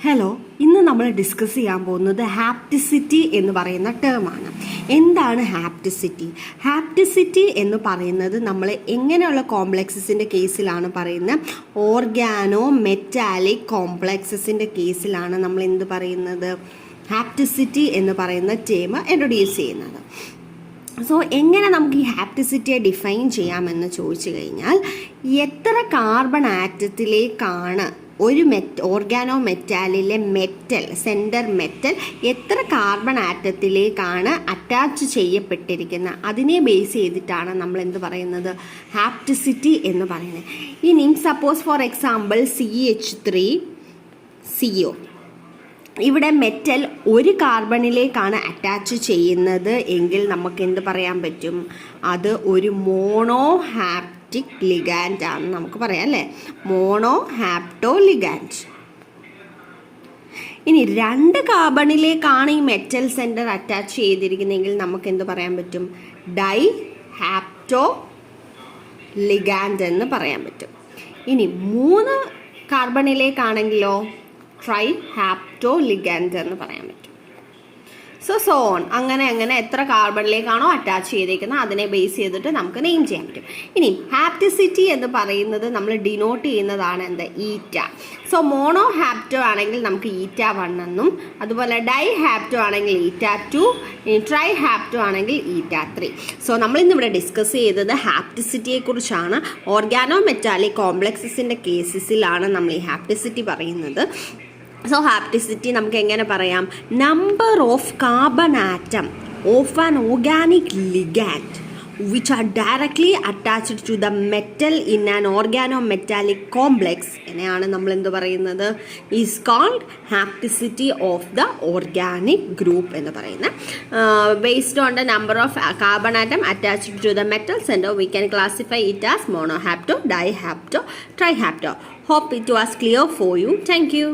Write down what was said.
Hello, ഇന്ന് നമ്മൾ discuss ചെയ്യാൻ പോകുന്നത് ഹാപ്റ്റിസിറ്റി എന്ന് പറയുന്ന ടേമാണ്. എന്താണ് ഹാപ്റ്റിസിറ്റി? ഹാപ്റ്റിസിറ്റി എന്ന് പറയുന്നത് നമ്മൾ എങ്ങനെയുള്ള കോംപ്ലക്സസിൻ്റെ കേസിലാണ് പറയുന്നത്? ഓർഗാനോ മെറ്റാലിക് കോംപ്ലക്സസിൻ്റെ കേസിലാണ് നമ്മൾ എന്ത് പറയുന്നത്? ഹാപ്റ്റിസിറ്റി എന്ന് പറയുന്ന ടേം ഇൻട്രൊഡ്യൂസ് ചെയ്യുന്നത്. സോ എങ്ങനെ നമുക്ക് ഈ ഹാപ്റ്റിസിറ്റിയെ ഡിഫൈൻ ചെയ്യാമെന്ന് ചോദിച്ചു കഴിഞ്ഞാൽ, എത്ര കാർബൺ ആറ്റത്തിലേക്കാണ് ഒരു ഓർഗാനോ മെറ്റാലിലെ മെറ്റൽ, സെൻറ്റർ മെറ്റൽ എത്ര കാർബൺ ആറ്റത്തിലേക്കാണ് അറ്റാച്ച് ചെയ്യപ്പെട്ടിരിക്കുന്നത്, അതിനെ ബേസ് ചെയ്തിട്ടാണ് നമ്മൾ എന്ത് പറയുന്നത്? ഹാപ്റ്റിസിറ്റി എന്ന് പറയുന്നത്. ഇനി സപ്പോസ് ഫോർ എക്സാമ്പിൾ CH3CO, ഇവിടെ മെറ്റൽ ഒരു കാർബണിലേക്കാണ് അറ്റാച്ച് ചെയ്യുന്നത് എങ്കിൽ നമുക്ക് എന്ത് പറയാൻ പറ്റും? അത് ഒരു മോണോ ഹാപ്റ്റിക് ലിഗാൻഡ് ആണെന്ന് നമുക്ക് പറയാം, അല്ലേ? Mono hapto ligand. ഇനി 2 കാർബണിലേക്കാണ് ഈ മെറ്റൽ സെൻറ്റർ അറ്റാച്ച് ചെയ്തിരിക്കുന്നതെങ്കിൽ നമുക്ക് എന്ത് പറയാൻ പറ്റും? ഡൈ ഹാപ്റ്റോ ലിഗാൻഡ് എന്ന് പറയാൻ പറ്റും. ഇനി 3 കാർബണിലേക്കാണെങ്കിലോ ട്രൈ ഹാപ്റ്റോ ലിഗാൻഡ് എന്ന് പറയാൻ പറ്റും. സോ ഓൺ അങ്ങനെ എത്ര കാർബണിലേക്കാണോ അറ്റാച്ച് ചെയ്തേക്കുന്നത് അതിനെ ബേസ് ചെയ്തിട്ട് നമുക്ക് നെയിം ചെയ്യാൻ പറ്റും. ഇനി ഹാപ്റ്റിസിറ്റി എന്ന് പറയുന്നത് നമ്മൾ ഡിനോട്ട് ചെയ്യുന്നതാണ് എന്ത്? ഈറ്റ. സോ മോണോ ഹാപ്റ്റോ ആണെങ്കിൽ നമുക്ക് ഈറ്റ1 എന്നും, അതുപോലെ ഡൈ ഹാപ്റ്റോ ആണെങ്കിൽ ഈറ്റ2, ട്രൈ ഹാപ്റ്റോ ആണെങ്കിൽ ഈറ്റ3. സോ നമ്മൾ ഇന്നിവിടെ ഡിസ്കസ് ചെയ്തത് ഹാപ്റ്റിസിറ്റിയെ കുറിച്ചാണ്. ഓർഗാനോ മെറ്റാലിക് കോംപ്ലക്സസിൻ്റെ കേസസിലാണ് നമ്മൾ ഈ ഹാപ്റ്റിസിറ്റി പറയുന്നത്. സോ ഹാപ്റ്റിസിറ്റി നമുക്ക് എങ്ങനെ പറയാം? Number of carbon atom of an organic ligand which are directly attached to the metal in an organometallic complex എന്നെയാണ് നമ്മൾ എന്ത് പറയുന്നത്? is called hapticity of the organic group എന്ന് പറയുന്നത്. Based on the number of carbon atom attached to the metal center, we can classify it as monohapto, dihapto, trihapto. Hope it was clear for you. Thank you.